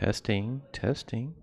Testing, testing.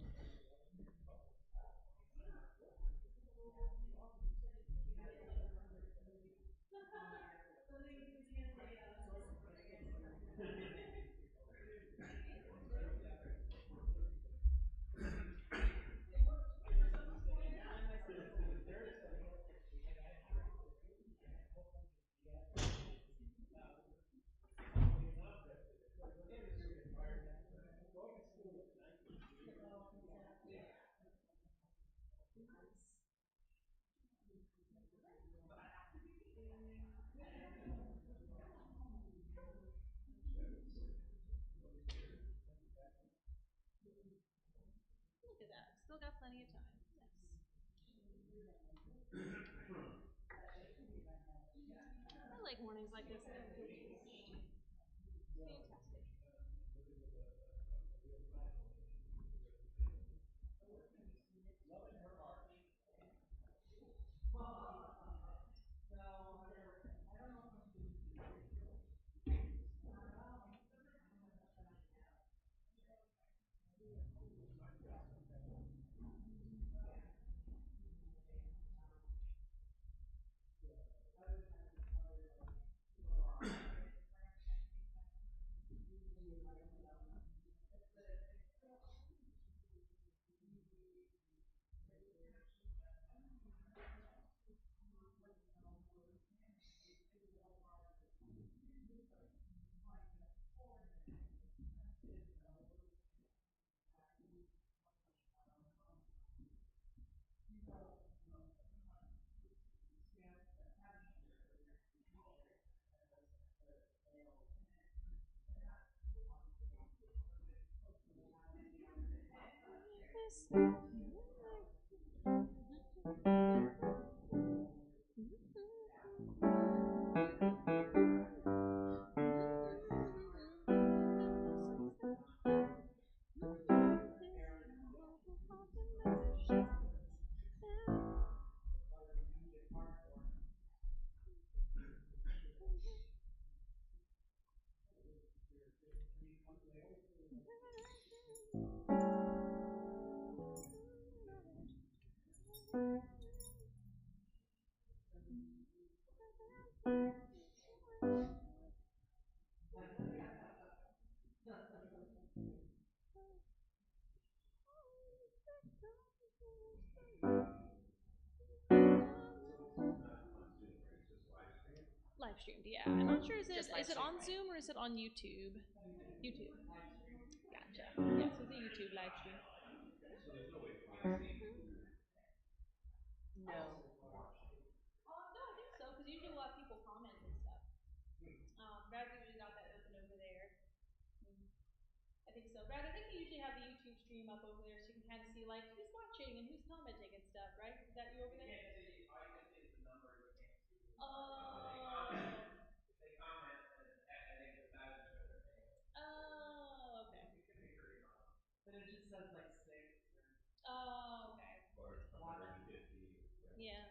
Look at that. Still got plenty of time. Nice. I like mornings like this. I don't feel too rushed. Fantastic. Live streamed, yeah. I'm not sure is it on Zoom or is it on YouTube? YouTube. Gotcha. Yeah, so it's a YouTube live stream. No. No, I think so, because usually we'll have people comment and stuff. Brad's usually got that open over there. Mm, I think so. Brad, I think you usually have the YouTube stream up over there so you can kind of see like who's watching and who's commenting and stuff, right? Is that you over there? Oh. Oh, okay. Oh, okay. Yeah.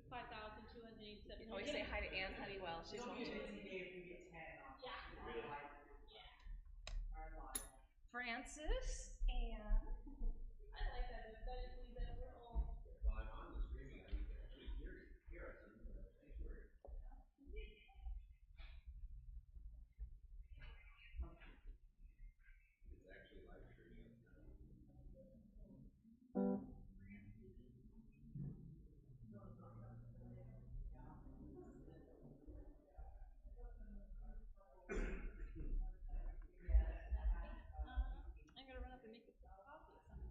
5,287. Always say hi to Anne Honeywell. She's watching. Yeah. Yeah. Francis and I like that. That just means that we're all. I gotta run up and make a cup of coffee or something.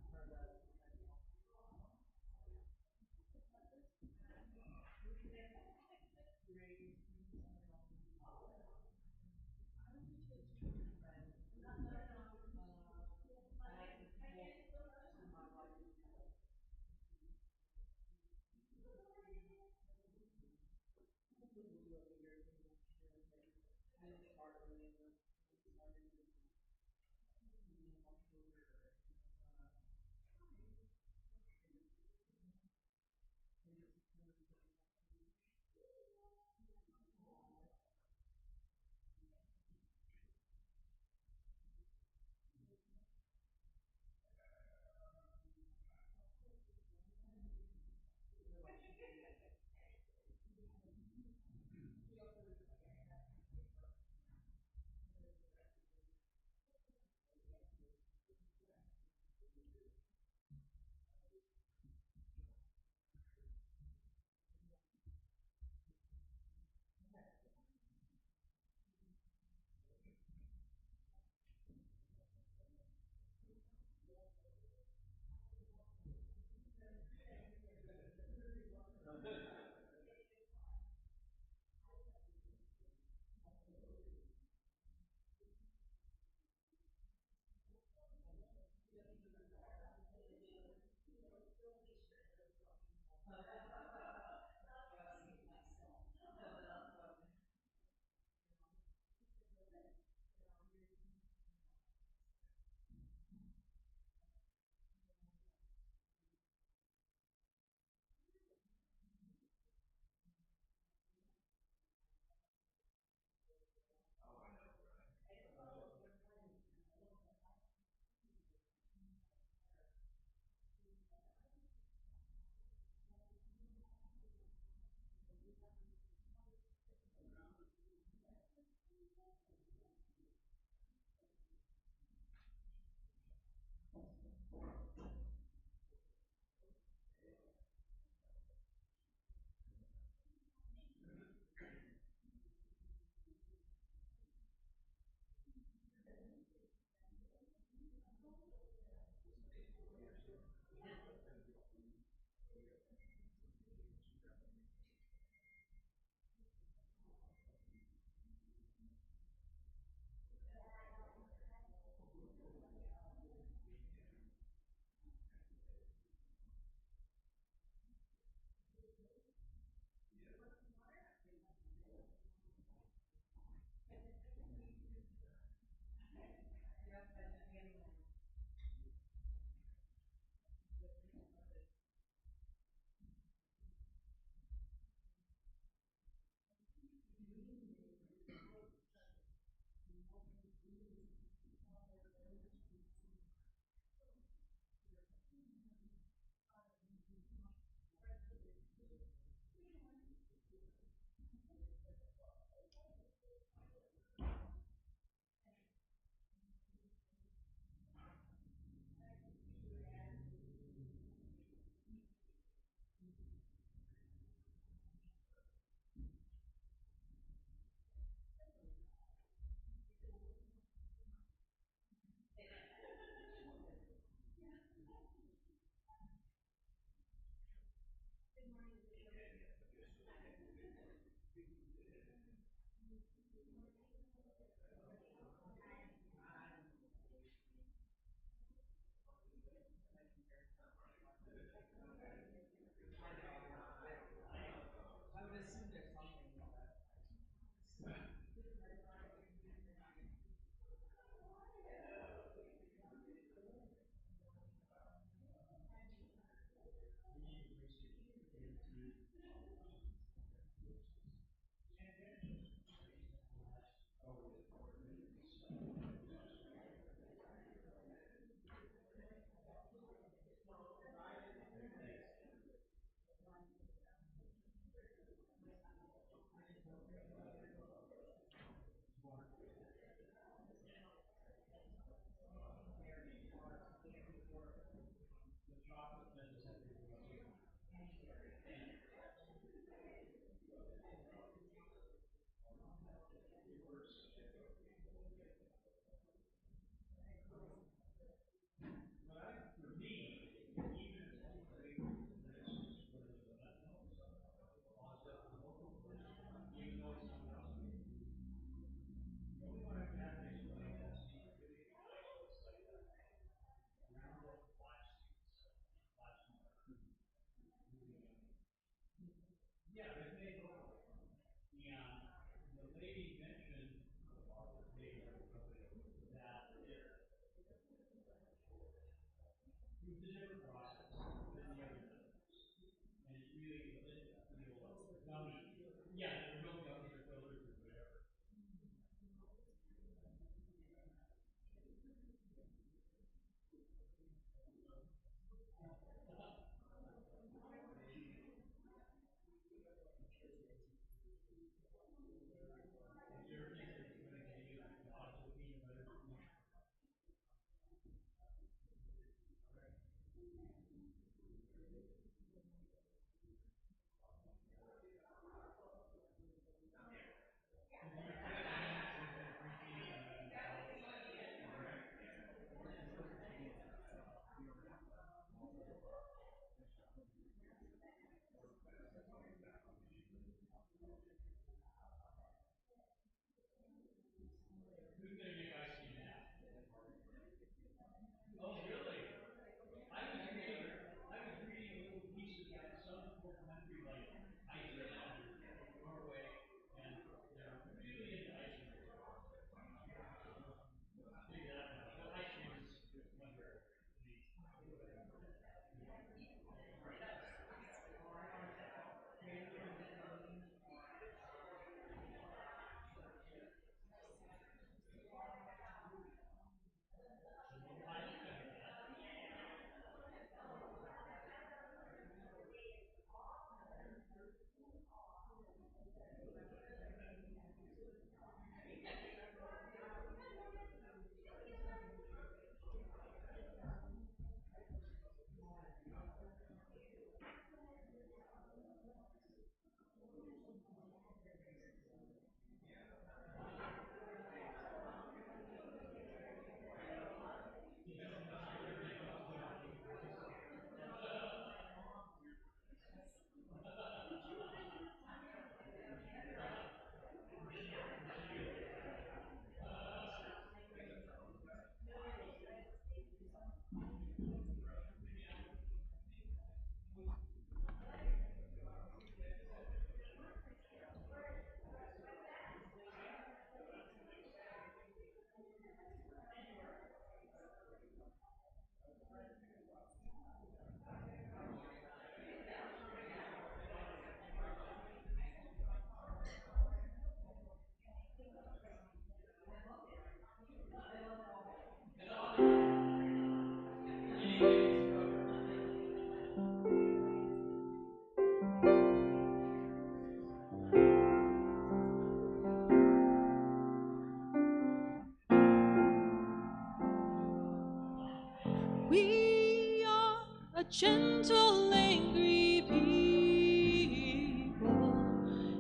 We are a gentle, angry people,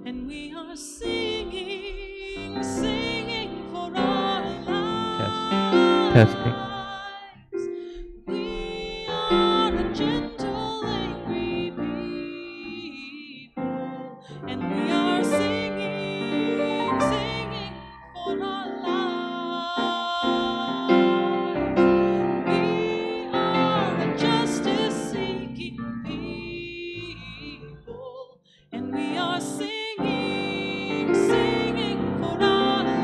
and we are singing, singing for our lives. Testing. We are a gentle, angry people, and we are singing, singing for our lives. We are a justice-seeking people, and we are singing, singing for our lives.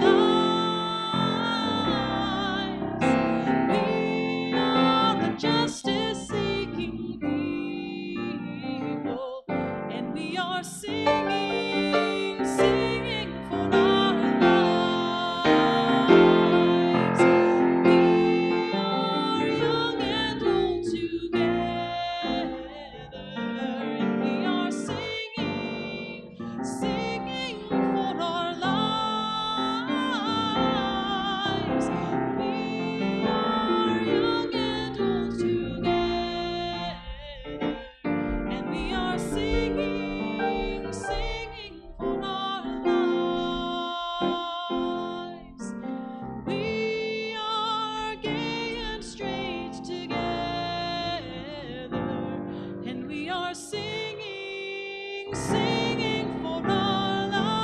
We are a justice-seeking people, and we are singing, singing for our lives. We are young and old together, and we are singing, singing for our lives. We are young and old together, and we are singing, singing for our lives. We are gay and strange together, and we are singing, singing for our lives.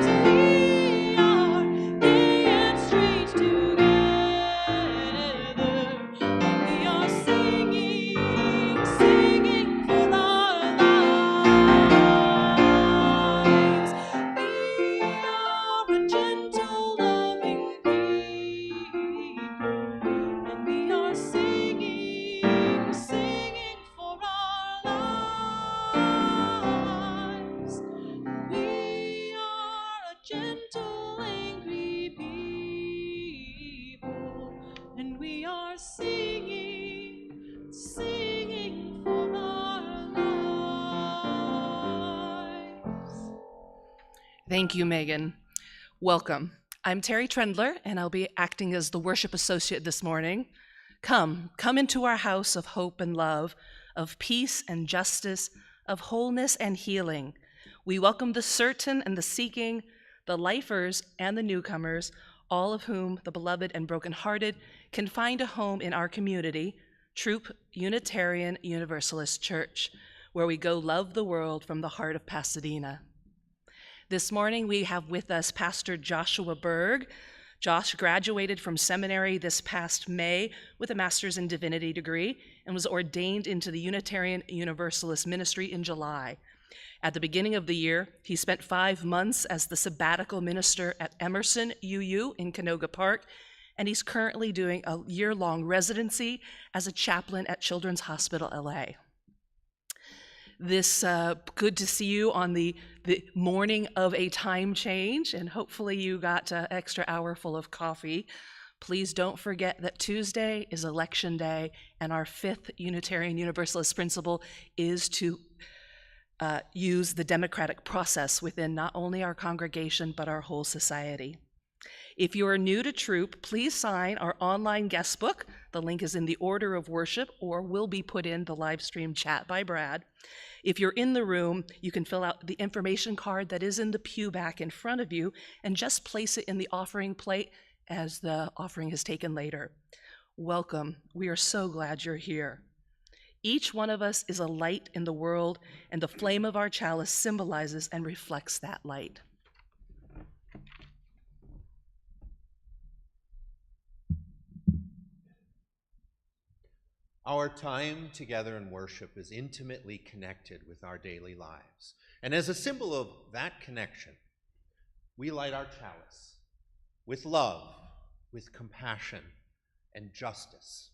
We are gay and strange together, and we are singing, singing for our lives. We are a gentle, loving people, and we are singing, singing for our lives. We are a gentle, angry people, and we are singing, singing for our lives. Thank you, Megan. Welcome. I'm Terry Trendler, and I'll be acting as the worship associate this morning. Come into our house of hope and love, of peace and justice, of wholeness and healing. We welcome the certain and the seeking, the lifers and the newcomers, all of whom, the beloved and brokenhearted, can find a home in our community, Throop Unitarian Universalist Church, where we go love the world from the heart of Pasadena. This morning we have with us Pastor Joshua Berg. Josh graduated from seminary this past May with a master's in divinity degree and was ordained into the Unitarian Universalist ministry in July. At the beginning of the year, he spent 5 months as the sabbatical minister at Emerson UU in Canoga Park, and he's currently doing a year-long residency as a chaplain at Children's Hospital LA. This good to see you on the morning of a time change, and hopefully you got an extra hour full of coffee. Please don't forget that Tuesday is election day, and our 5th Unitarian Universalist principle is to use the democratic process within not only our congregation, but our whole society. If you are new to Throop, please sign our online guest book. The link is in the order of worship or will be put in the live stream chat by Brad. If you're in the room, you can fill out the information card that is in the pew back in front of you and just place it in the offering plate as the offering is taken later. Welcome. We are so glad you're here. Each one of us is a light in the world, and the flame of our chalice symbolizes and reflects that light. Our time together in worship is intimately connected with our daily lives. And as a symbol of that connection, we light our chalice with love, with compassion, and justice,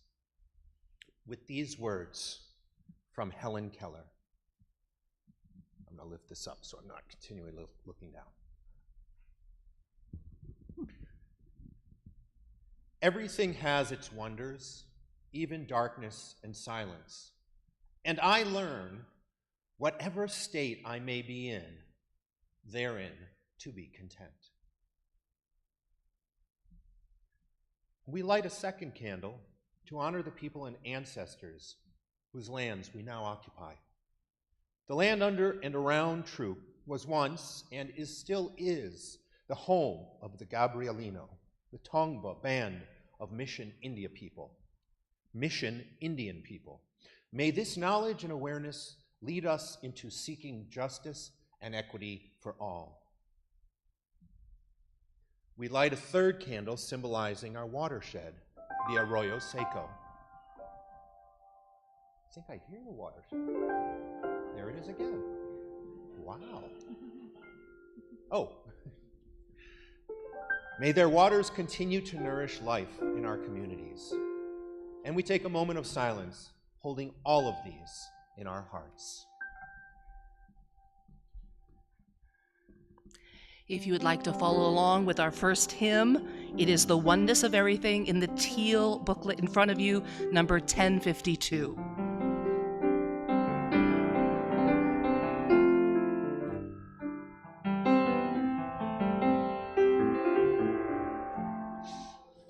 with these words from Helen Keller. I'm going to lift this up so I'm not continually looking down. Everything has its wonders, even darkness and silence. And I learn, whatever state I may be in, therein to be content. We light a second candle to honor the people and ancestors whose lands we now occupy. The land under and around Throop was once, and still is, the home of the Gabrielino, the Tongva band of Mission Indian people. May this knowledge and awareness lead us into seeking justice and equity for all. We light a third candle symbolizing our watershed, the Arroyo Seco. I think I hear the watershed. There it is again. Wow. Oh. May their waters continue to nourish life in our communities. And we take a moment of silence, holding all of these in our hearts. If you would like to follow along with our first hymn, it is The Oneness of Everything in the teal booklet in front of you, number 1052.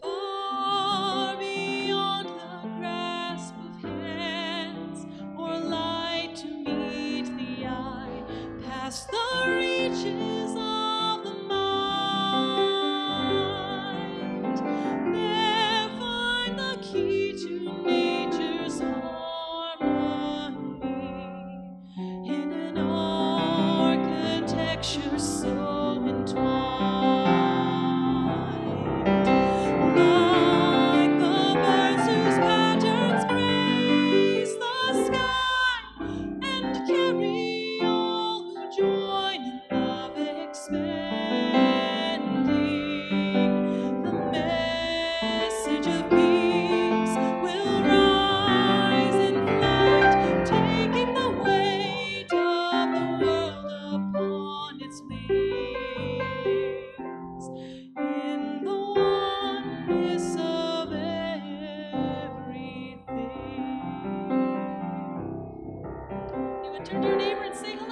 Far beyond the grasp of hands, or light to meet the eye, past the reaches of the mind, there find the key to nature's harmony, in an architecture so entwined. Like the birds whose patterns grace the sky and carry all who join in love expanding, the message of peace will rise in flight, taking the weight of the world upon its wings, in the oneness of everything. You would turn to your neighbor and say hello.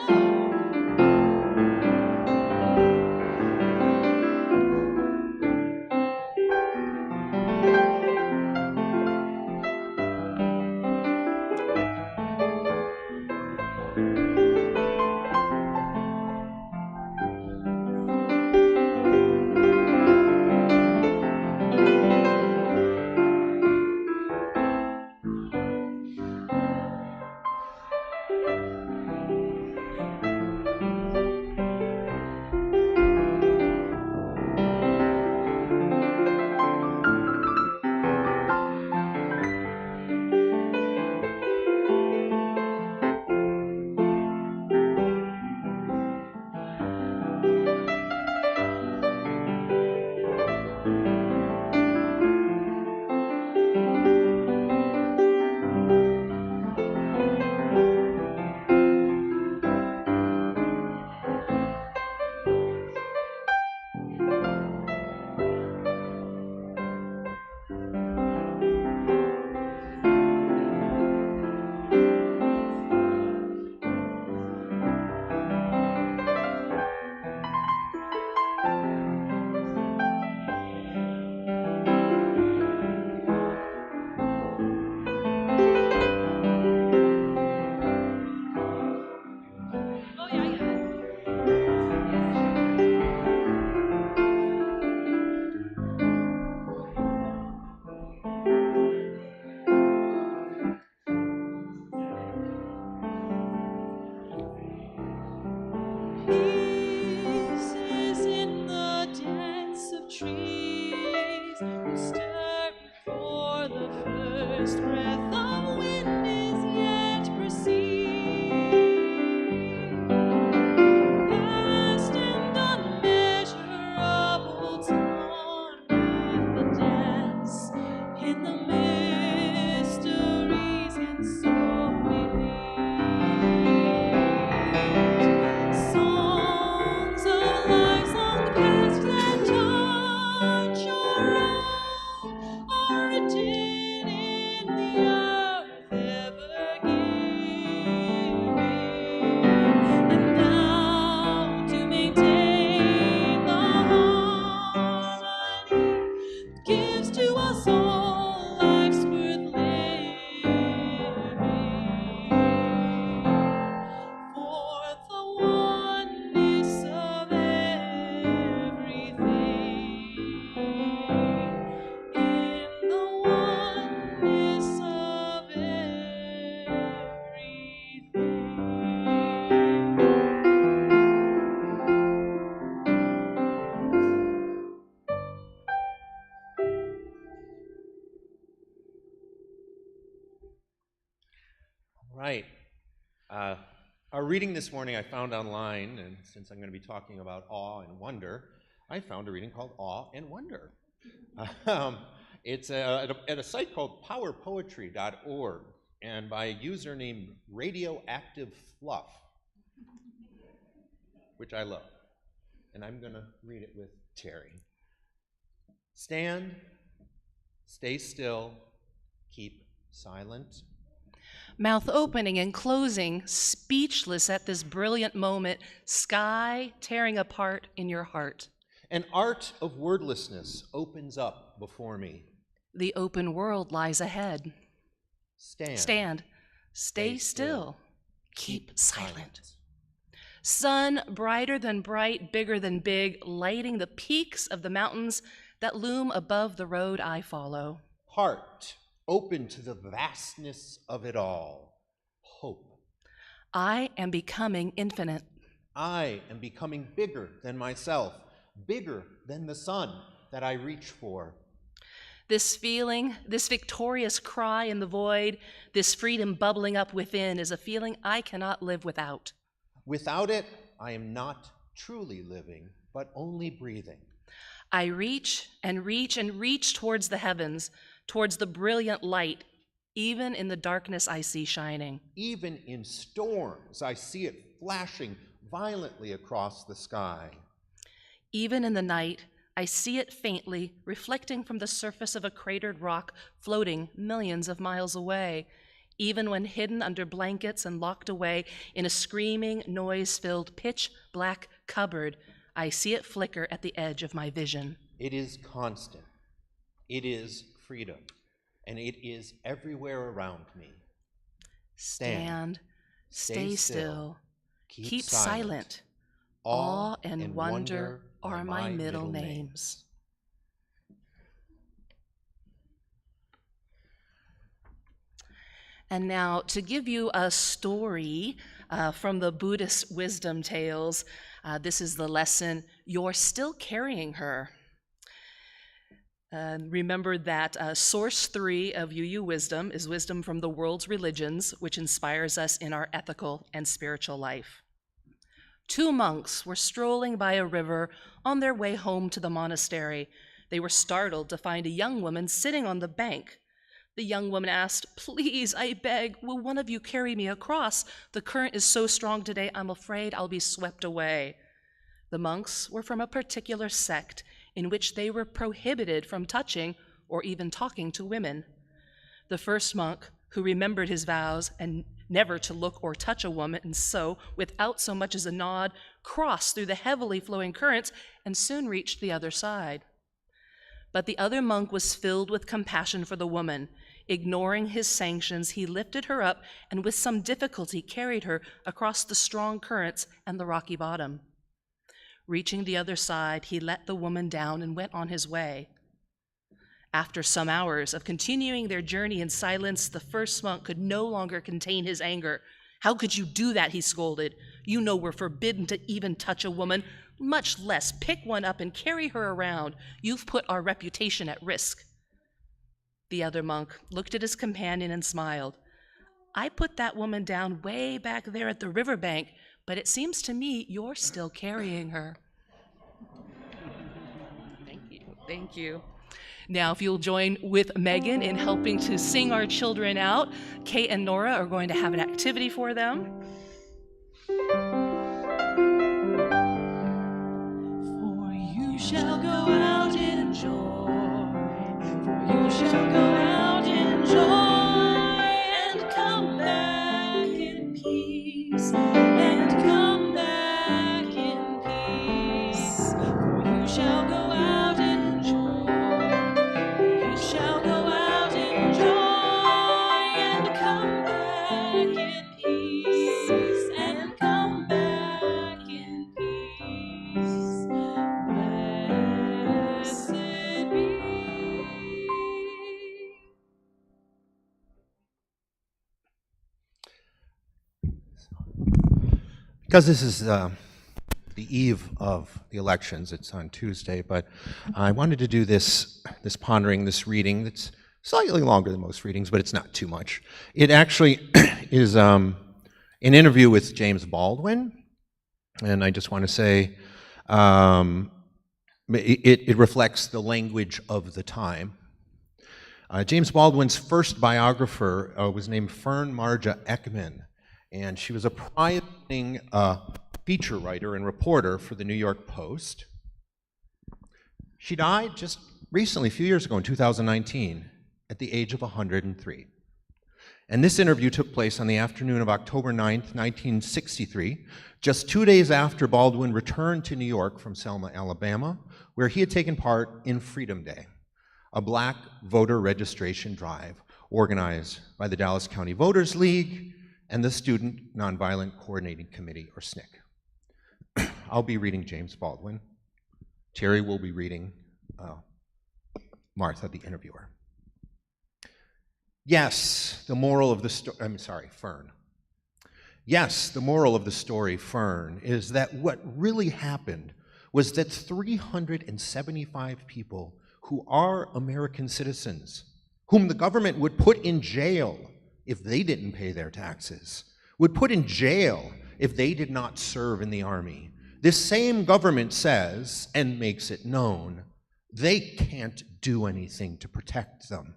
Peace is in the dance of trees who stir before the first breath of wind is yet perceived. Vast and unmeasurable, torn with the dance in the mysteries and so believed. Songs of lives long past that touch our own are written in the right. Our reading this morning I found online, and since I'm going to be talking about awe and wonder, I found a reading called Awe and Wonder. It's at a site called powerpoetry.org, and by a user named Radioactive Fluff, which I love. And I'm going to read it with Terry. Stand, stay still, keep silent. Mouth opening and closing, speechless at this brilliant moment, sky tearing apart in your heart. An art of wordlessness opens up before me. The open world lies ahead. Stand. Stay still. Keep silent. Sun brighter than bright, bigger than big, lighting the peaks of the mountains that loom above the road I follow. Heart open to the vastness of it all. Hope. I am becoming infinite. I am becoming bigger than myself, bigger than the sun that I reach for. This feeling, this victorious cry in the void, this freedom bubbling up within is a feeling I cannot live without. Without it, I am not truly living, but only breathing. I reach and reach and reach towards the heavens, towards the brilliant light, even in the darkness I see shining. Even in storms, I see it flashing violently across the sky. Even in the night, I see it faintly, reflecting from the surface of a cratered rock floating millions of miles away. Even when hidden under blankets and locked away in a screaming, noise-filled, pitch-black cupboard, I see it flicker at the edge of my vision. It is constant. It is freedom. And it is everywhere around me. Stand, stay still, keep silent. Awe and wonder are my middle names. And now, to give you a story from the Buddhist wisdom tales, this is the lesson, You're Still Carrying Her. Remember that source 3 of UU wisdom is wisdom from the world's religions, which inspires us in our ethical and spiritual life. 2 monks were strolling by a river on their way home to the monastery. They were startled to find a young woman sitting on the bank. The young woman asked, "Please, I beg, will one of you carry me across? The current is so strong today, I'm afraid I'll be swept away." The monks were from a particular sect in which they were prohibited from touching or even talking to women. The first monk, who remembered his vows and never to look or touch a woman, and so, without so much as a nod, crossed through the heavily flowing currents and soon reached the other side. But the other monk was filled with compassion for the woman. Ignoring his sanctions, he lifted her up and with some difficulty carried her across the strong currents and the rocky bottom. Reaching the other side, he let the woman down and went on his way. After some hours of continuing their journey in silence, the first monk could no longer contain his anger. "How could you do that?" he scolded. "You know we're forbidden to even touch a woman, much less pick one up and carry her around. You've put our reputation at risk." The other monk looked at his companion and smiled. "I put that woman down way back there at the riverbank, but it seems to me you're still carrying her." Thank you. Now, if you'll join with Megan in helping to sing our children out, Kate and Nora are going to have an activity for them. For you shall go out in joy, for you shall go out in joy, and come back in peace, and come back in peace. For you shall go out in joy, for you shall go out in joy, and come back in peace, and come back in peace. Blessed be. Because this is the eve of the elections, it's on Tuesday, but I wanted to do this pondering, this reading that's slightly longer than most readings, but it's not too much. It actually is an interview with James Baldwin, and I just want to say it reflects the language of the time. James Baldwin's first biographer was named Fern Marja Ekman, and she was a pioneering feature writer and reporter for the New York Post. She died just recently, a few years ago in 2019, at the age of 103. And this interview took place on the afternoon of October 9th, 1963, just 2 days after Baldwin returned to New York from Selma, Alabama, where he had taken part in Freedom Day, a black voter registration drive organized by the Dallas County Voters League and the Student Nonviolent Coordinating Committee, or SNCC. I'll be reading James Baldwin. Terry will be reading Martha, the interviewer. Yes, the moral of the story, Fern. Yes, the moral of the story, Fern, is that what really happened was that 375 people who are American citizens, whom the government would put in jail if they didn't pay their taxes, would put in jail if they did not serve in the army. This same government says, and makes it known, they can't do anything to protect them.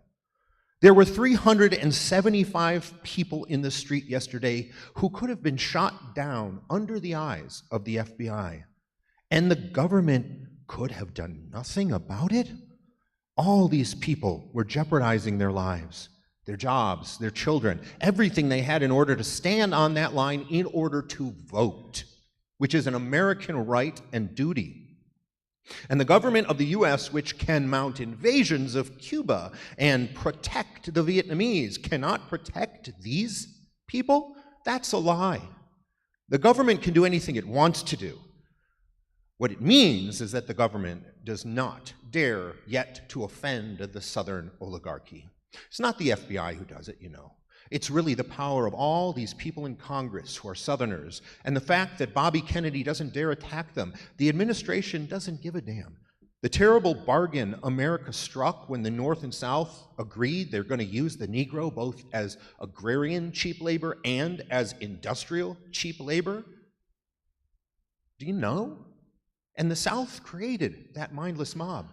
There were 375 people in the street yesterday who could have been shot down under the eyes of the FBI, and the government could have done nothing about it. All these people were jeopardizing their lives, their jobs, their children, everything they had in order to stand on that line in order to vote, which is an American right and duty. And the government of the US, which can mount invasions of Cuba and protect the Vietnamese, cannot protect these people? That's a lie. The government can do anything it wants to do. What it means is that the government does not dare yet to offend the Southern oligarchy. It's not the FBI who does it, you know. It's really the power of all these people in Congress who are Southerners, and the fact that Bobby Kennedy doesn't dare attack them. The administration doesn't give a damn. The terrible bargain America struck when the North and South agreed they're going to use the Negro both as agrarian cheap labor and as industrial cheap labor. Do you know? And the South created that mindless mob,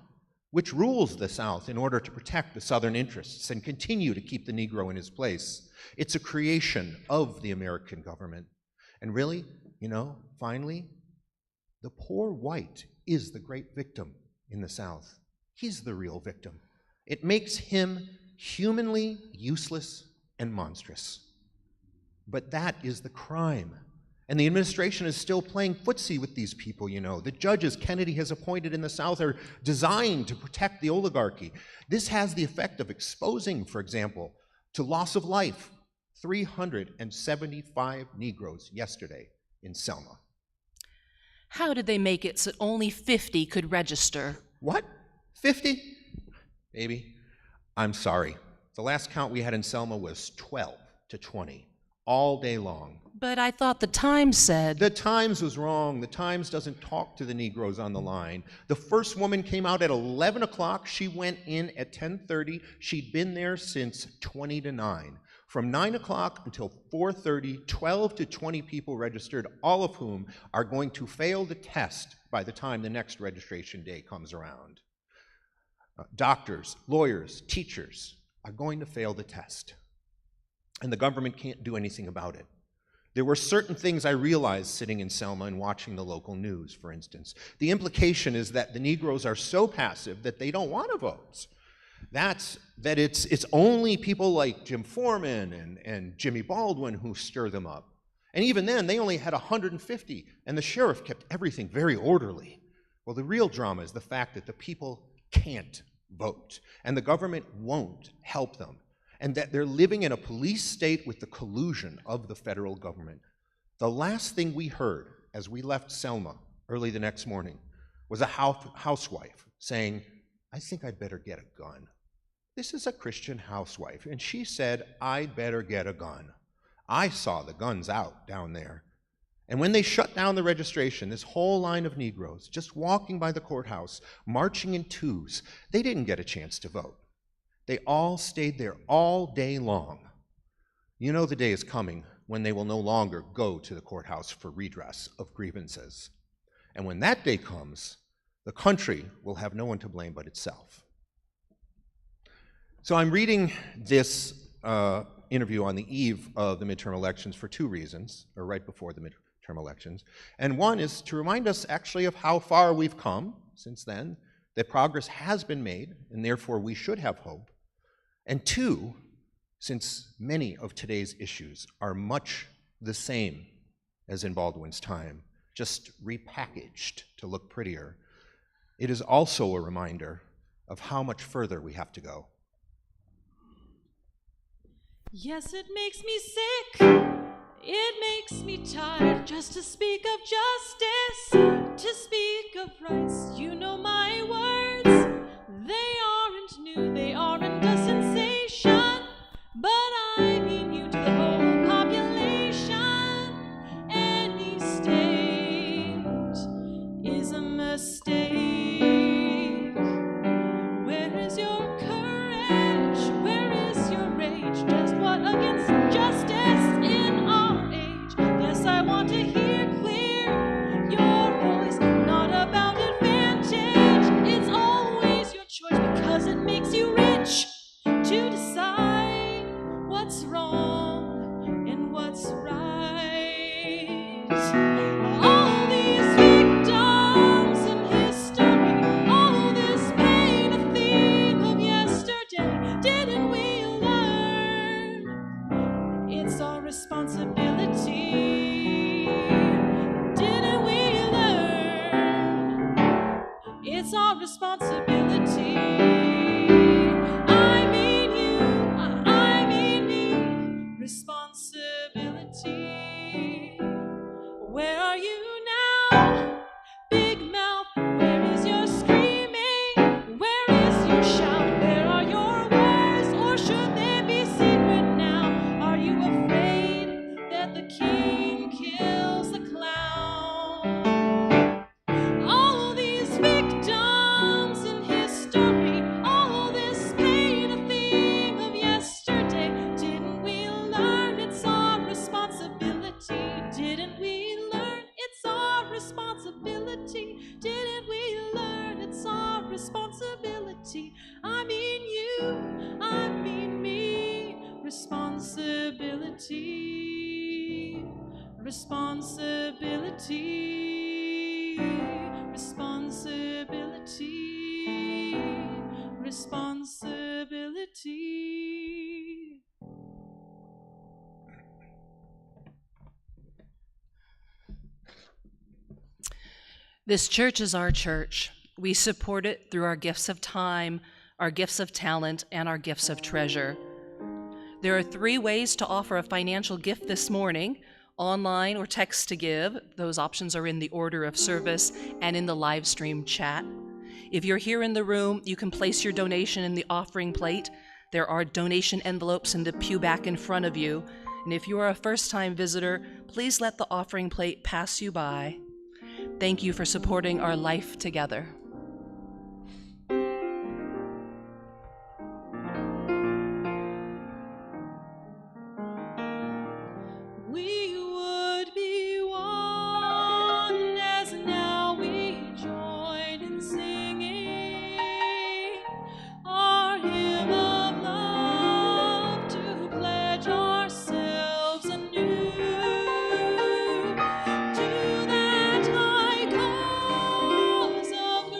which rules the South in order to protect the Southern interests and continue to keep the Negro in his place. It's a creation of the American government. And really, you know, finally, the poor white is the great victim in the South. He's the real victim. It makes him humanly useless and monstrous. But that is the crime. And the administration is still playing footsie with these people, you know. The judges Kennedy has appointed in the South are designed to protect the oligarchy. This has the effect of exposing, for example, to loss of life, 375 Negroes yesterday in Selma. How did they make it so only 50 could register? What? 50? Baby, I'm sorry. The last count we had in Selma was 12 to 20, all day long. But I thought the Times said... The Times was wrong. The Times doesn't talk to the Negroes on the line. The first woman came out at 11 o'clock. She went in at 10:30. She'd been there since 20 to 9. From 9 o'clock until 4:30, 12 to 20 people registered, all of whom are going to fail the test by the time the next registration day comes around. Doctors, lawyers, teachers are going to fail the test. And the government can't do anything about it. There were certain things I realized sitting in Selma and watching the local news, for instance. The implication is that the Negroes are so passive that they don't want to vote. It's only people like Jim Foreman and Jimmy Baldwin who stir them up. And even then, they only had 150, and the sheriff kept everything very orderly. Well, the real drama is the fact that the people can't vote, and the government won't help them, and that they're living in a police state with the collusion of the federal government. The last thing we heard as we left Selma early the next morning was a housewife saying, "I think I'd better get a gun." This is a Christian housewife, and she said, "I'd better get a gun." I saw the guns out down there. And when they shut down the registration, this whole line of Negroes just walking by the courthouse, marching in twos, they didn't get a chance to vote. They all stayed there all day long. You know the day is coming when they will no longer go to the courthouse for redress of grievances. And when that day comes, the country will have no one to blame but itself. So I'm reading this interview on the eve of the midterm elections for two reasons, or right before the midterm elections. And one is to remind us actually of how far we've come since then, that progress has been made, and therefore we should have hope. And two, since many of today's issues are much the same as in Baldwin's time, just repackaged to look prettier, it is also a reminder of how much further we have to go. Yes, it makes me sick. It makes me tired just to speak of justice, to speak of rights. You know my words. They aren't new, they aren't a sensation. But I mean you to the whole population. Any state is a mistake. Where is your courage? Where is your rage? Just what against justice in our age? Yes, I want to hear clear your voice, not about advantage. It's always your choice because it makes you rich to decide what's wrong and what's right. All these victims in history, all this pain, a theme of yesterday. Didn't we learn it's our responsibility? Didn't we learn it's our responsibility? I mean you, I mean me, responsibility. Where are you now, big mouth? Where is your screaming? Where is your shout? Where are your words, or should they be secret now? Are you afraid that the king kills the clown? All these victims in history, all this pain, a theme of yesterday. Didn't we learn it's our responsibility? Didn't we learn it's our responsibility? Didn't we learn it's our responsibility? I mean you, I mean me, responsibility, responsibility, responsibility, responsibility. This church is our church. We support it through our gifts of time, our gifts of talent, and our gifts of treasure. There are 3 ways to offer a financial gift this morning: online or text to give. Those options are in the order of service and in the live stream chat. If you're here in the room, you can place your donation in the offering plate. There are donation envelopes in the pew back in front of you. And if you are a first-time visitor, please let the offering plate pass you by. Thank you for supporting our life together. We would be one as now we join in singing our hymn of love to pledge ourselves anew to that high cause of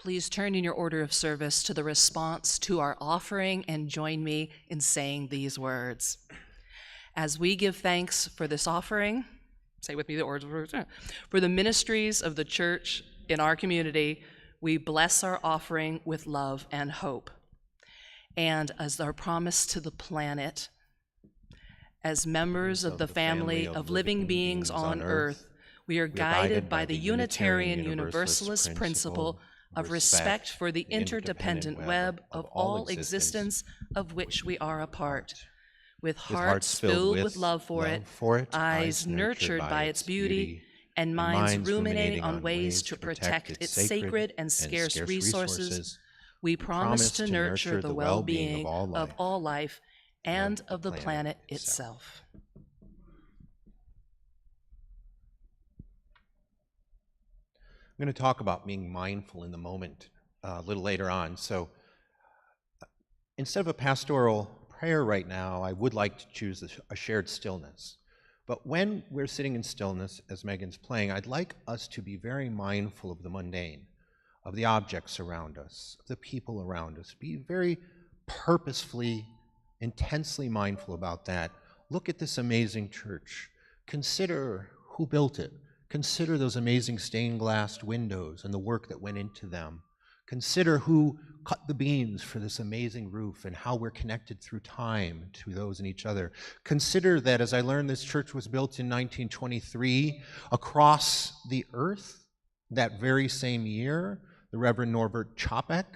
Please turn in your order of service to the response to our offering and join me in saying these words. As we give thanks for this offering, say with me the words, for the ministries of the church in our community, we bless our offering with love and hope. And as our promise to the planet, as members of the family of living beings on earth, we are guided by the Unitarian Universalist principle of respect for the interdependent web of all existence of which we are a part. With hearts filled with love for it, eyes nurtured by its beauty, and minds ruminating on ways to protect its sacred and scarce resources, we promise to nurture the well-being of all life and of the planet itself. I'm going to talk about being mindful in the moment a little later on. So instead of a pastoral prayer right now, I would like to choose a shared stillness. But when we're sitting in stillness, as Megan's playing, I'd like us to be very mindful of the mundane, of the objects around us, of the people around us. Be very purposefully, intensely mindful about that. Look at this amazing church. Consider who built it. Consider those amazing stained glass windows and the work that went into them. Consider who cut the beams for this amazing roof and how we're connected through time to those and each other. Consider that, as I learned, this church was built in 1923 across the earth. That very same year, the Reverend Norbert Čapek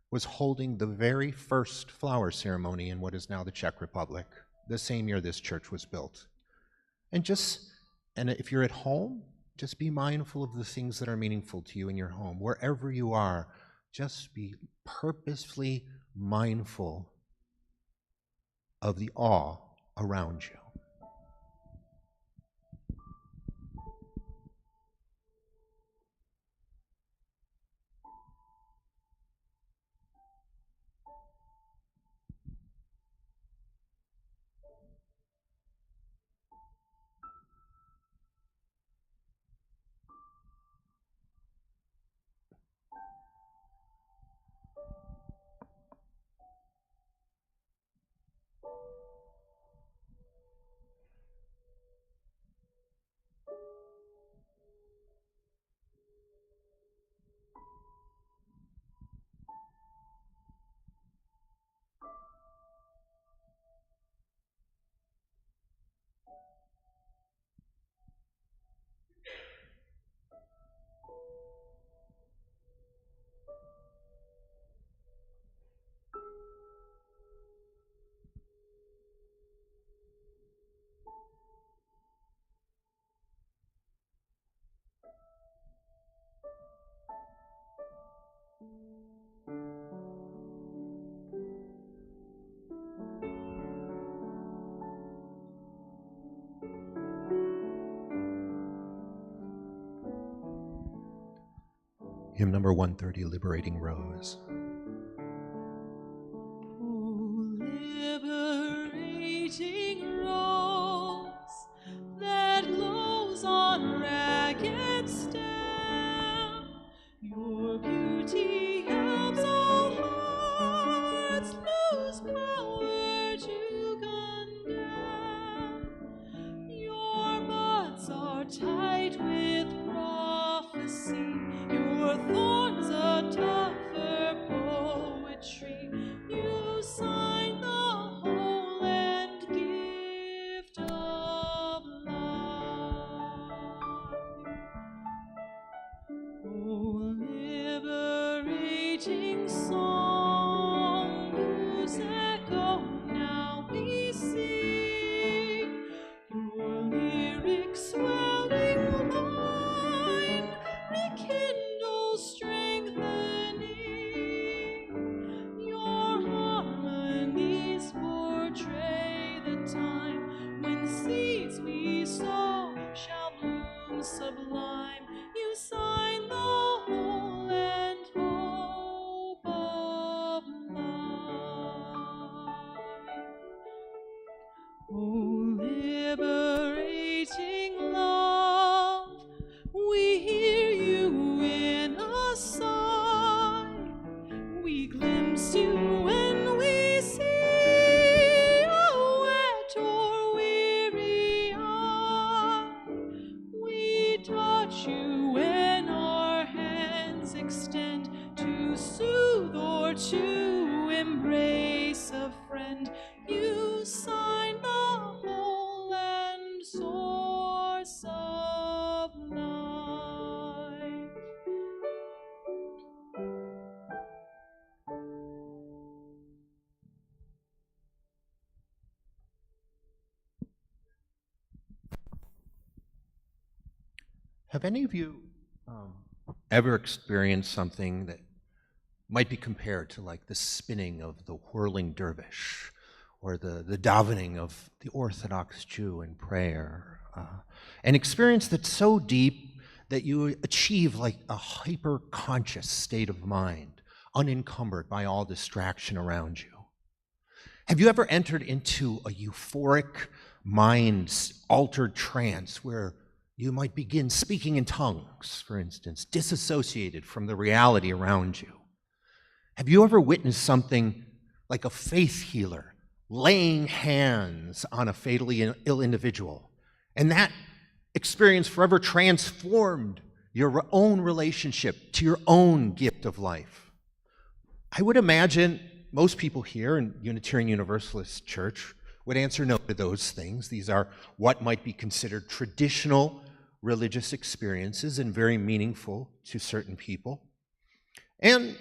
was holding the very first flower ceremony in what is now the Czech Republic, the same year this church was built. And if you're at home, just be mindful of the things that are meaningful to you in your home. Wherever you are, just be purposefully mindful of the awe around you. Hymn number 130, Liberating Rose. Oh, liberating rose that glows on ragged stem, your beauty helps all hearts lose power to condemn. Your buds are tight with prophecy, your thorns a tougher poetry. You sign the whole and gift of life. Oh, liberating song, whose echo now we sing, your lyrics swelling line rekindle strengthening. Your harmonies portray the time when seeds we sow shall bloom sublime. You sign the whole and hope of life. Oh, liberating love, we hear you in a song. touch you when our hands extend to soothe or to embrace a friend. You sign the whole and source of life. Have any of you ever experienced something that might be compared to like the spinning of the whirling dervish or the davening of the Orthodox Jew in prayer? An experience that's so deep that you achieve like a hyper-conscious state of mind, unencumbered by all distraction around you. Have you ever entered into a euphoric, mind-altered trance where you might begin speaking in tongues, for instance, disassociated from the reality around you? Have you ever witnessed something like a faith healer laying hands on a fatally ill individual, and that experience forever transformed your own relationship to your own gift of life? I would imagine most people here in Unitarian Universalist Church would answer no to those things. These are what might be considered traditional religious experiences and very meaningful to certain people. And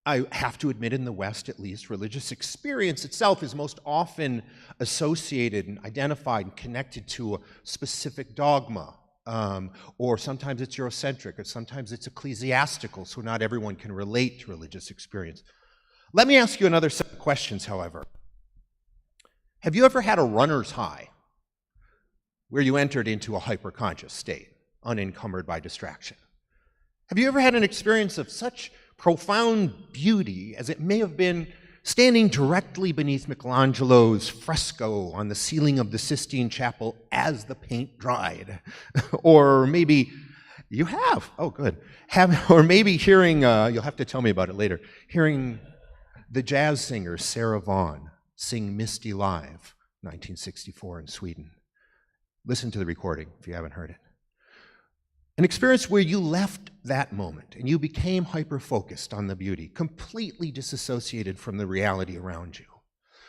I have to admit, in the West at least, religious experience itself is most often associated and identified and connected to a specific dogma. Or sometimes it's Eurocentric, or sometimes it's ecclesiastical, so not everyone can relate to religious experience. Let me ask you another set of questions, however. Have you ever had a runner's high where you entered into a hyper-conscious state, unencumbered by distraction? Have you ever had an experience of such profound beauty as it may have been standing directly beneath Michelangelo's fresco on the ceiling of the Sistine Chapel as the paint dried? Or maybe you have, oh good, or maybe hearing, you'll have to tell me about it later, hearing the jazz singer Sarah Vaughan sing Misty live, 1964 in Sweden. Listen to the recording if you haven't heard it. An experience where you left that moment and you became hyper-focused on the beauty, completely disassociated from the reality around you.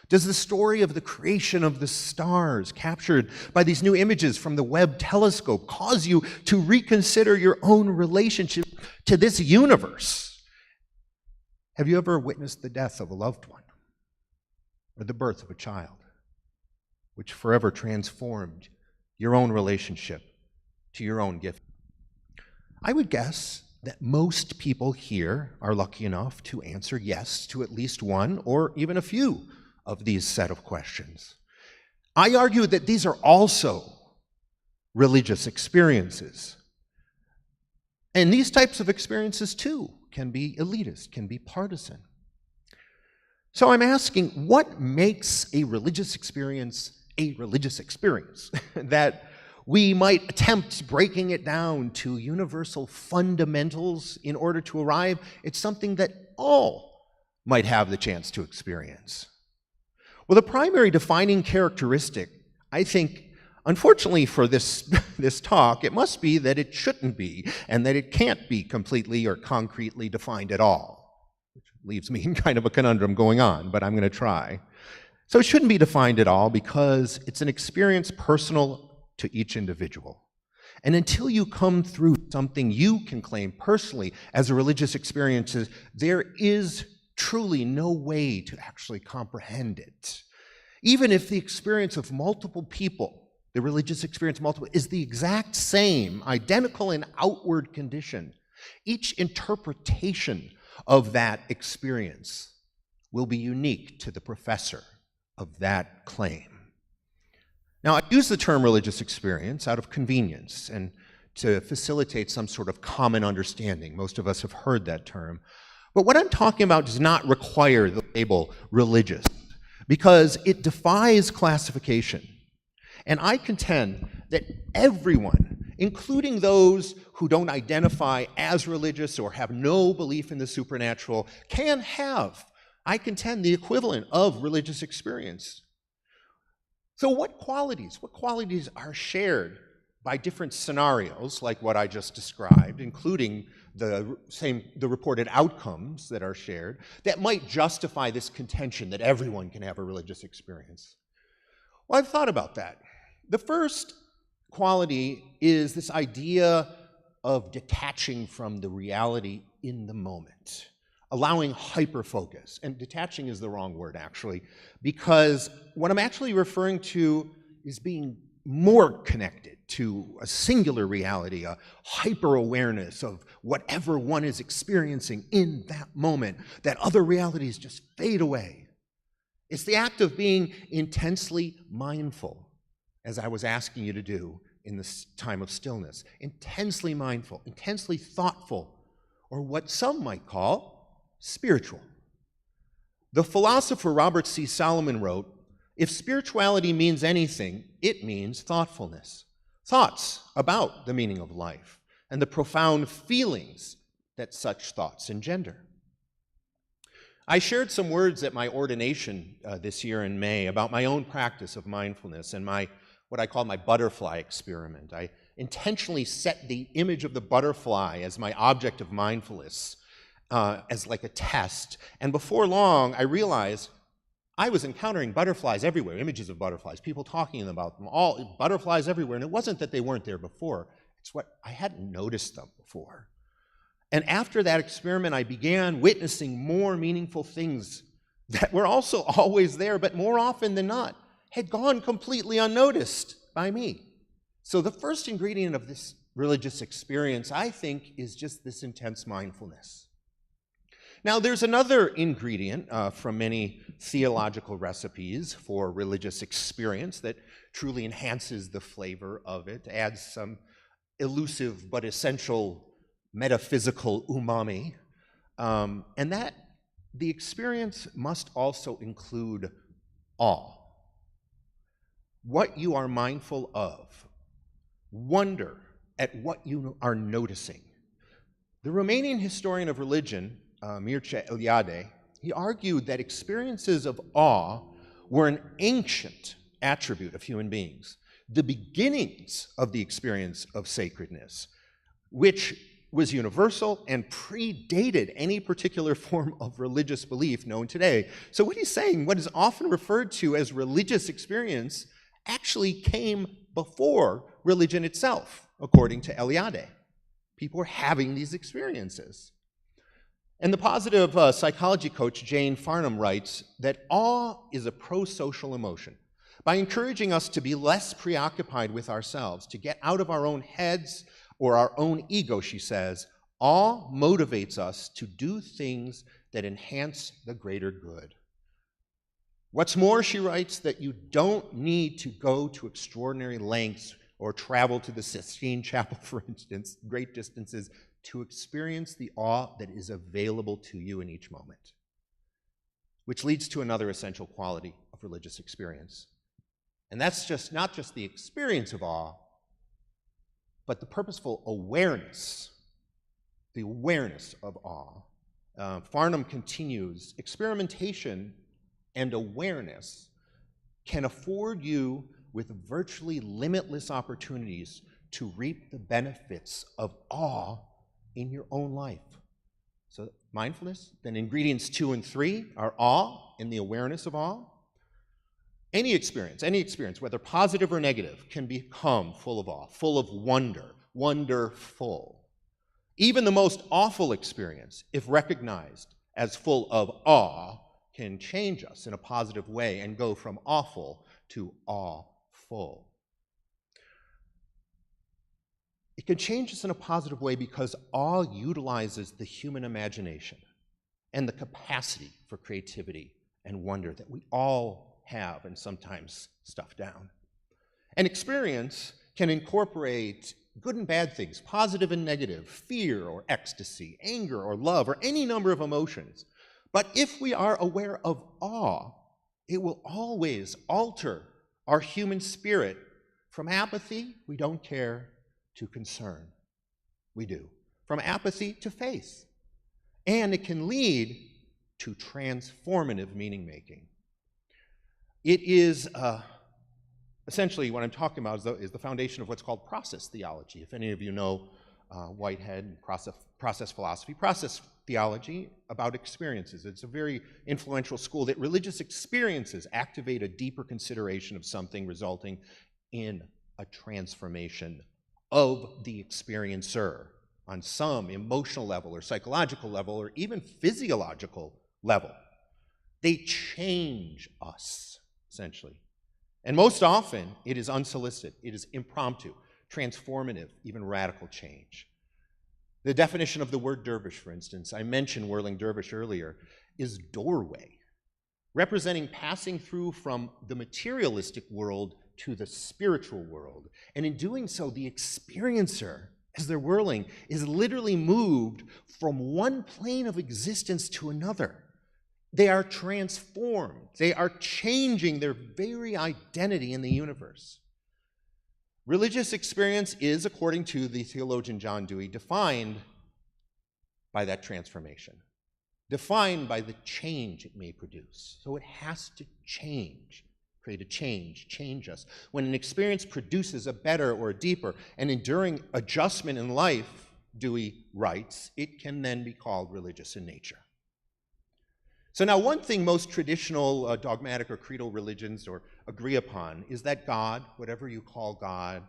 Does the story of the creation of the stars captured by these new images from the Webb telescope cause you to reconsider your own relationship to this universe? Have you ever witnessed the death of a loved one or the birth of a child, which forever transformed your own relationship to your own gift? I would guess that most people here are lucky enough to answer yes to at least one or even a few of these set of questions. I argue that these are also religious experiences. And these types of experiences, too, can be elitist, can be partisan. So I'm asking, what makes a religious experience that we might attempt breaking it down to universal fundamentals in order to arrive at something that all might have the chance to experience? Well, the primary defining characteristic, I think, unfortunately for this talk, it must be that it shouldn't be, and that it can't be completely or concretely defined at all, which leaves me in kind of a conundrum going on, but I'm going to try. So it shouldn't be defined at all because it's an experience personal to each individual. And until you come through something you can claim personally as a religious experience, there is truly no way to actually comprehend it. Even if the experience of multiple people, the religious experience is the exact same, identical in outward condition, each interpretation of that experience will be unique to the professor of that claim. Now, I use the term religious experience out of convenience and to facilitate some sort of common understanding. Most of us have heard that term. But what I'm talking about does not require the label religious, because it defies classification. And I contend that everyone, including those who don't identify as religious or have no belief in the supernatural, can have, I contend, the equivalent of religious experience. So what qualities are shared by different scenarios, like what I just described, including the reported outcomes that are shared, that might justify this contention that everyone can have a religious experience. Well, I've thought about that. The first quality is this idea of detaching from the reality in the moment, allowing hyperfocus. And detaching is the wrong word, actually, because what I'm actually referring to is being more connected to a singular reality, a hyper-awareness of whatever one is experiencing in that moment, that other realities just fade away. It's the act of being intensely mindful, as I was asking you to do in this time of stillness. Intensely mindful, intensely thoughtful, or what some might call spiritual. The philosopher Robert C. Solomon wrote, "If spirituality means anything, it means thoughtfulness. Thoughts about the meaning of life and the profound feelings that such thoughts engender." I shared some words at my ordination this year in May about my own practice of mindfulness and what I call my butterfly experiment. I intentionally set the image of the butterfly as my object of mindfulness, as like a test. And before long, I realized I was encountering butterflies everywhere, images of butterflies, people talking about them, all butterflies everywhere. And it wasn't that they weren't there before. It's what I hadn't noticed them before. And after that experiment, I began witnessing more meaningful things that were also always there, but more often than not, had gone completely unnoticed by me. So the first ingredient of this religious experience, I think, is just this intense mindfulness. Now, there's another ingredient from many theological recipes for religious experience that truly enhances the flavor of it, adds some elusive but essential metaphysical umami, and that the experience must also include awe. What you are mindful of, wonder at what you are noticing. The Romanian historian of religion, Mircea Eliade, he argued that experiences of awe were an ancient attribute of human beings, the beginnings of the experience of sacredness, which was universal and predated any particular form of religious belief known today. So what he's saying, what is often referred to as religious experience, actually came before religion itself, according to Eliade. People were having these experiences. And the positive psychology coach Jane Farnham writes that awe is a pro-social emotion. By encouraging us to be less preoccupied with ourselves, to get out of our own heads or our own ego, she says, awe motivates us to do things that enhance the greater good. What's more, she writes, that you don't need to go to extraordinary lengths or travel to the Sistine Chapel, for instance, great distances, to experience the awe that is available to you in each moment. Which leads to another essential quality of religious experience. And that's just not just the experience of awe, but the purposeful awareness, the awareness of awe. Farnham continues, experimentation and awareness can afford you with virtually limitless opportunities to reap the benefits of awe in your own life. So mindfulness, then ingredients 2 and 3 are awe and the awareness of awe. Any experience, whether positive or negative, can become full of awe, full of wonder, wonderful. Even the most awful experience, if recognized as full of awe, can change us in a positive way and go from awful to awful. It can change us in a positive way because awe utilizes the human imagination and the capacity for creativity and wonder that we all have and sometimes stuff down. An experience can incorporate good and bad things, positive and negative, fear or ecstasy, anger or love, or any number of emotions. But if we are aware of awe, it will always alter our human spirit from apathy, we don't care, to concern, we do. From apathy to faith. And it can lead to transformative meaning-making. It is Essentially, what I'm talking about is the foundation of what's called process theology. If any of you know Whitehead, process philosophy, process theology about experiences. It's a very influential school that religious experiences activate a deeper consideration of something, resulting in a transformation of the experiencer on some emotional level or psychological level or even physiological level. They change us, essentially. And most often, it is unsolicited, it is impromptu, transformative, even radical change. The definition of the word dervish, for instance, I mentioned whirling dervish earlier, is doorway, representing passing through from the materialistic world to the spiritual world. And in doing so, the experiencer, as they're whirling, is literally moved from one plane of existence to another. They are transformed. They are changing their very identity in the universe. Religious experience is, according to the theologian John Dewey, defined by that transformation, defined by the change it may produce. So it has to change, create a change us. When an experience produces a better or a deeper and enduring adjustment in life, Dewey writes, it can then be called religious in nature. So now one thing most traditional dogmatic or creedal religions agree upon is that God, whatever you call God,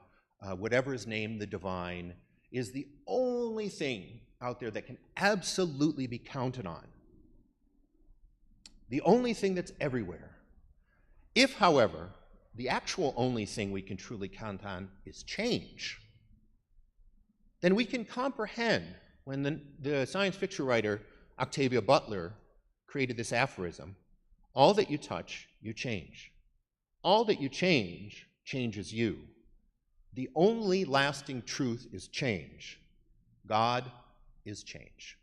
whatever is named the divine, is the only thing out there that can absolutely be counted on. The only thing that's everywhere. If, however, the actual only thing we can truly count on is change, then we can comprehend when the science fiction writer Octavia Butler created this aphorism, all that you touch, you change. All that you change, changes you. The only lasting truth is change. God is change.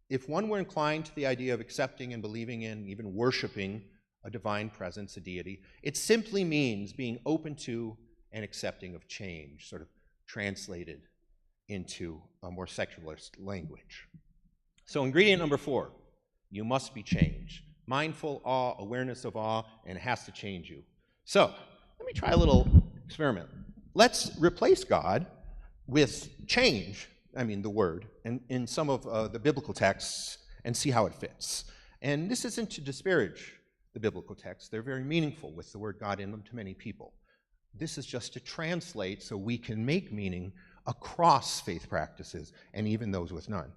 If one were inclined to the idea of accepting and believing in, even worshiping a divine presence, a deity, it simply means being open to and accepting of change, sort of translated into a more secularist language. So ingredient number 4, you must be changed. Mindful awe, awareness of awe, and it has to change you. So let me try a little experiment. Let's replace God with change, the word, in some of the biblical texts and see how it fits. And this isn't to disparage the biblical texts. They're very meaningful with the word God in them to many people. This is just to translate so we can make meaning across faith practices and even those with none.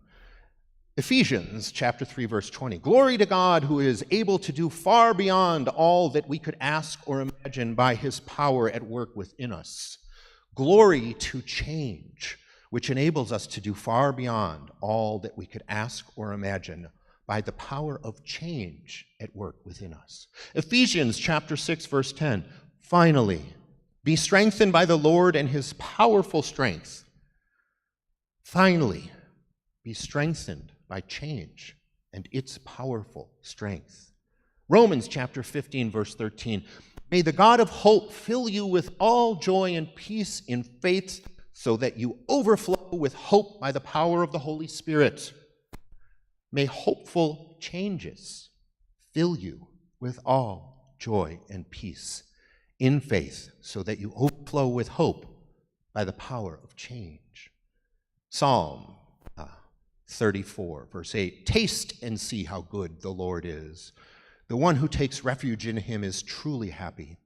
Ephesians chapter 3, verse 20. Glory to God who is able to do far beyond all that we could ask or imagine by his power at work within us. Glory to change, which enables us to do far beyond all that we could ask or imagine by the power of change at work within us. Ephesians chapter 6, verse 10. Finally, be strengthened by the Lord and his powerful strength. Finally, be strengthened by change and its powerful strength. Romans chapter 15, verse 13. May the God of hope fill you with all joy and peace in faith, so that you overflow with hope by the power of the Holy Spirit. May hopeful changes fill you with all joy and peace in faith, so that you overflow with hope by the power of change. Psalm 34, verse 8, taste and see how good the Lord is. The one who takes refuge in him is truly happy.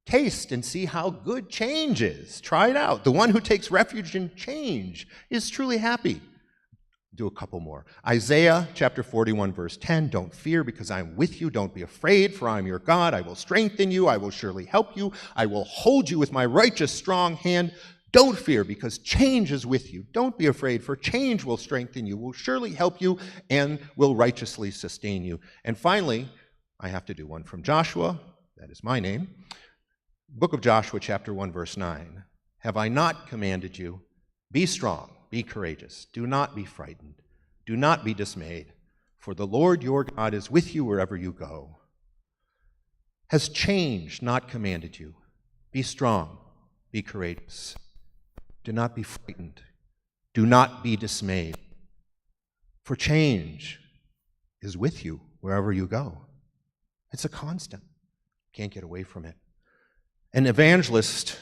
Taste and see how good change is. Try it out. The one who takes refuge in change is truly happy. Do a couple more. Isaiah chapter 41, verse 10, don't fear because I am with you. Don't be afraid, for I am your God. I will strengthen you. I will surely help you. I will hold you with my righteous strong hand. Don't fear because change is with you. Don't be afraid, for change will strengthen you, will surely help you, and will righteously sustain you. And finally, I have to do one from Joshua. That is my name. Book of Joshua, chapter 1, verse 9. Have I not commanded you? Be strong, be courageous. Do not be frightened. Do not be dismayed, for the Lord your God is with you wherever you go. Has change not commanded you? Be strong, be courageous. Do not be frightened. Do not be dismayed, for change is with you wherever you go. It's a constant. Can't get away from it. An evangelist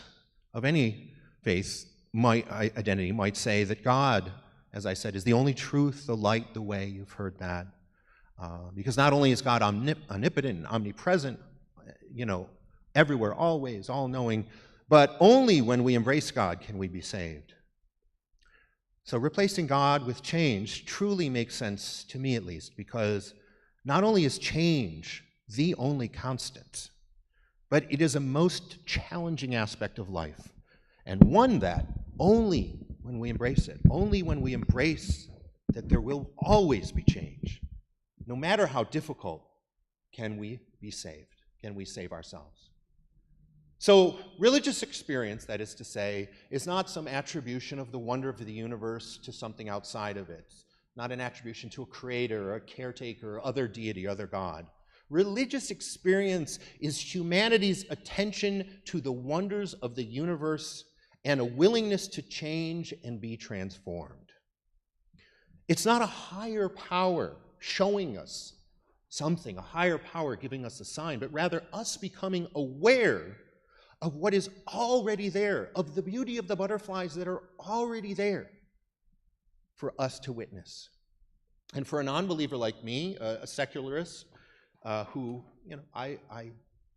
of any faith identity might say that God, as I said, is the only truth, the light, the way. You've heard that. Because not only is God omnipotent and omnipresent, everywhere, always, all-knowing, but only when we embrace God can we be saved. So replacing God with change truly makes sense to me, at least, because not only is change the only constant, but it is a most challenging aspect of life, and one that only when we embrace it, only when we embrace that there will always be change, no matter how difficult, can we be saved, can we save ourselves. So religious experience, that is to say, is not some attribution of the wonder of the universe to something outside of it, not an attribution to a creator or a caretaker or other deity, other God. Religious experience is humanity's attention to the wonders of the universe and a willingness to change and be transformed. It's not a higher power showing us something, a higher power giving us a sign, but rather us becoming aware of what is already there, of the beauty of the butterflies that are already there for us to witness. And for a non-believer like me, a secularist, who, I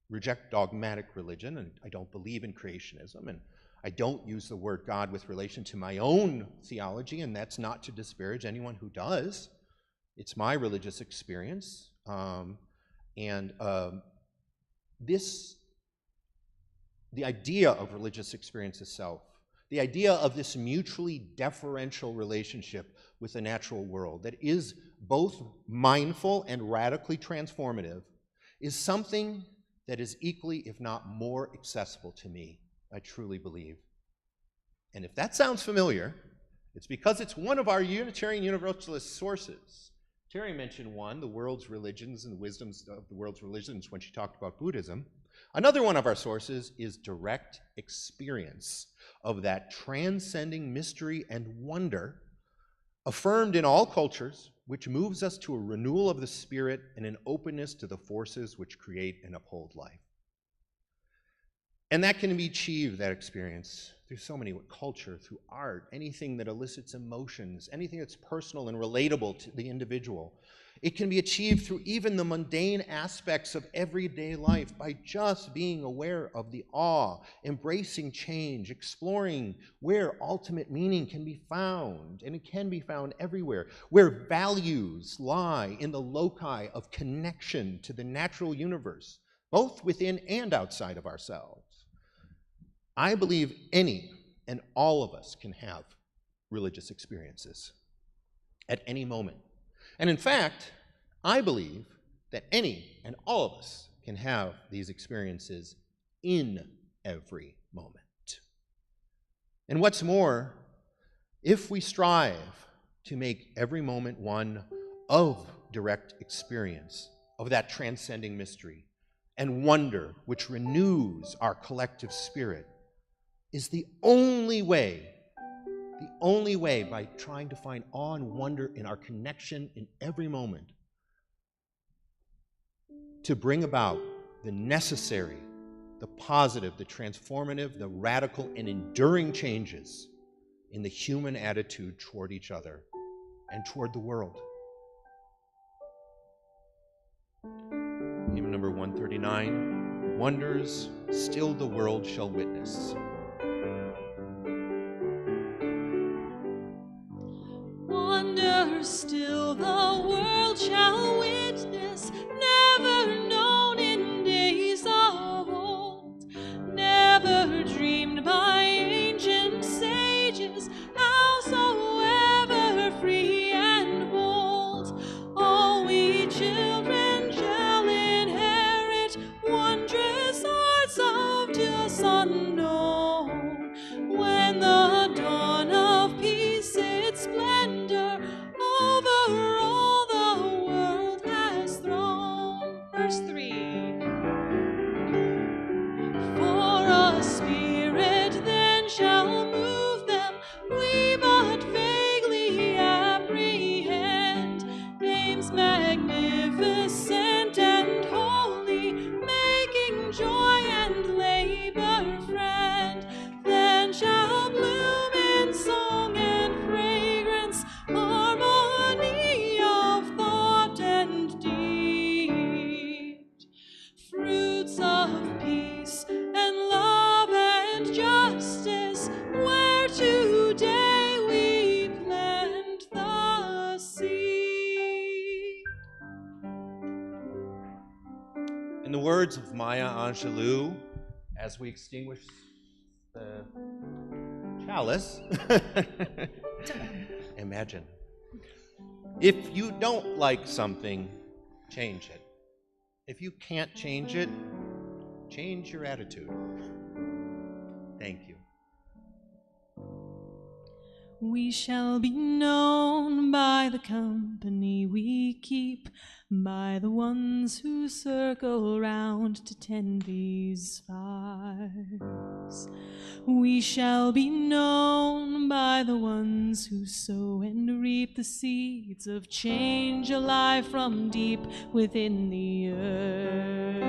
reject dogmatic religion, and I don't believe in creationism, and I don't use the word God with relation to my own theology, and that's not to disparage anyone who does. It's my religious experience, the idea of religious experience itself, the idea of this mutually deferential relationship with the natural world that is both mindful and radically transformative, is something that is equally, if not more, accessible to me, I truly believe. And if that sounds familiar, it's because it's one of our Unitarian Universalist sources. Terry mentioned one, the world's religions and the wisdoms of the world's religions, when she talked about Buddhism. Another one of our sources is direct experience of that transcending mystery and wonder affirmed in all cultures, which moves us to a renewal of the spirit and an openness to the forces which create and uphold life. And that can be achieved, that experience, through so many, culture, through art, anything that elicits emotions, anything that's personal and relatable to the individual. It can be achieved through even the mundane aspects of everyday life by just being aware of the awe, embracing change, exploring where ultimate meaning can be found, and it can be found everywhere, where values lie in the loci of connection to the natural universe, both within and outside of ourselves. I believe any and all of us can have religious experiences at any moment. And in fact, I believe that any and all of us can have these experiences in every moment. And what's more, if we strive to make every moment one of direct experience of that transcending mystery and wonder which renews our collective spirit, is the only way by trying to find awe and wonder in our connection in every moment to bring about the necessary, the positive, the transformative, the radical, and enduring changes in the human attitude toward each other and toward the world. Hymn number 139, Wonders Still the World Shall Witness. Wonders still the world shall witness, never known in days of old, never dreamed by ancient sages, howsoever free and bold. All we children shall inherit wondrous arts of just unknown, when the dawn of peace its splendor over all the world words of Maya Angelou, as we extinguish the chalice, imagine. If you don't like something, change it. If you can't change it, change your attitude. Thank you. We shall be known by the company we keep, by the ones who circle round to tend these fires. We shall be known by the ones who sow and reap the seeds of change alive from deep within the earth.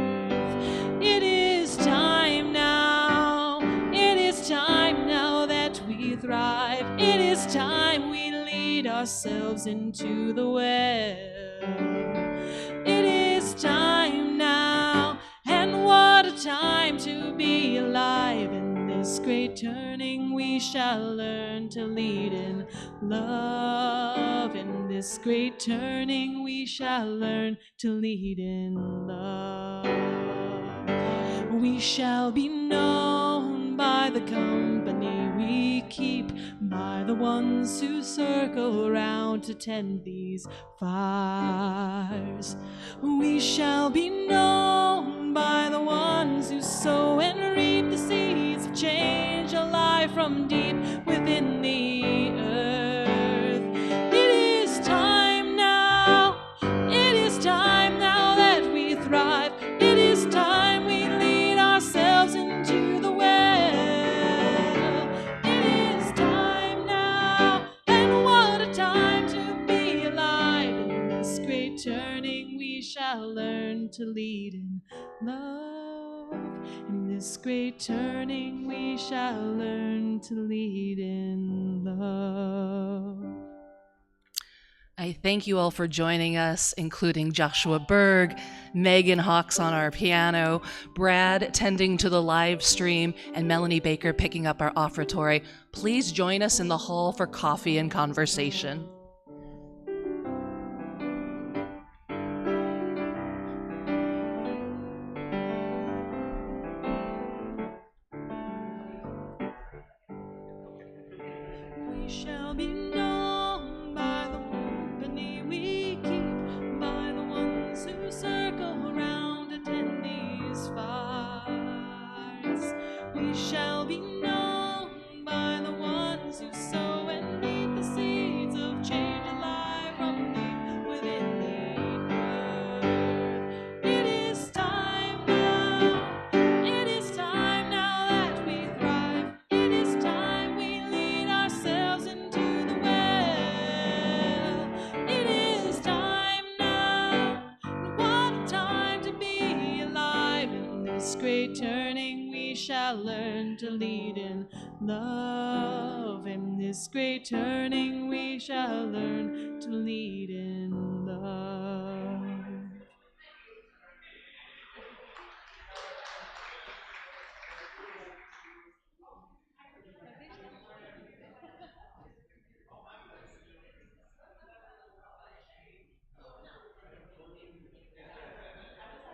It is time now, it is time now that we thrive. It is time we lead ourselves into the well. It is time now, and what a time to be alive. In this great turning we shall learn to lead in love. In this great turning we shall learn to lead in love. We shall be known by the company we keep, by the ones who circle around to tend these fires. We shall be known by the ones who sow and reap the seeds of change alive from deep within the earth. It is time now, it is time now that we thrive. It is time we lead ourselves into the well. It is time now, and what a time to be alive. In this great turning we shall learn to lead in love. In this great turning we shall learn to lead in love. I thank you all for joining us, including Joshua Berg, Megan Hawks on our piano, Brad tending to the live stream, and Melanie Baker picking up our offertory. Please join us in the hall for coffee and conversation. We shall be known by the company we keep, by the ones who circle around to tend these fires. We shall be known by the ones who sow and reap the seeds of change alive from deep within the earth. It is time now, it is time now that we thrive. It is time we lead ourselves into the well. It is time now, and what a time to be alive. In this great turning we shall learn to lead in love. In this great turning we shall learn to lead